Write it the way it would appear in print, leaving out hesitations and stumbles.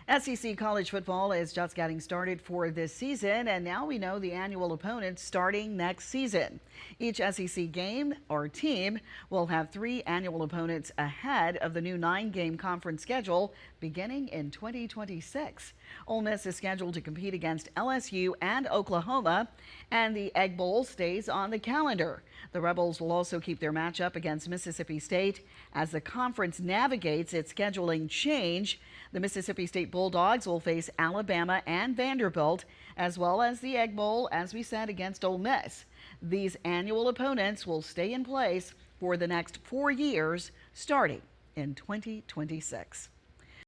SEC college football is just getting started for this season, and now we know the annual opponents starting next season. Each SEC game or team will have 3 annual opponents ahead of the new 9-game conference schedule beginning in 2026. Ole Miss is scheduled to compete against LSU and Oklahoma, and the Egg Bowl stays on the calendar. The Rebels will also keep their matchup against Mississippi State as the conference navigates its scheduling change. The Mississippi State Bulldogs will face Alabama and Vanderbilt, as well as the Egg Bowl, as we said, against Ole Miss. These annual opponents will stay in place for the next 4 years, starting in 2026.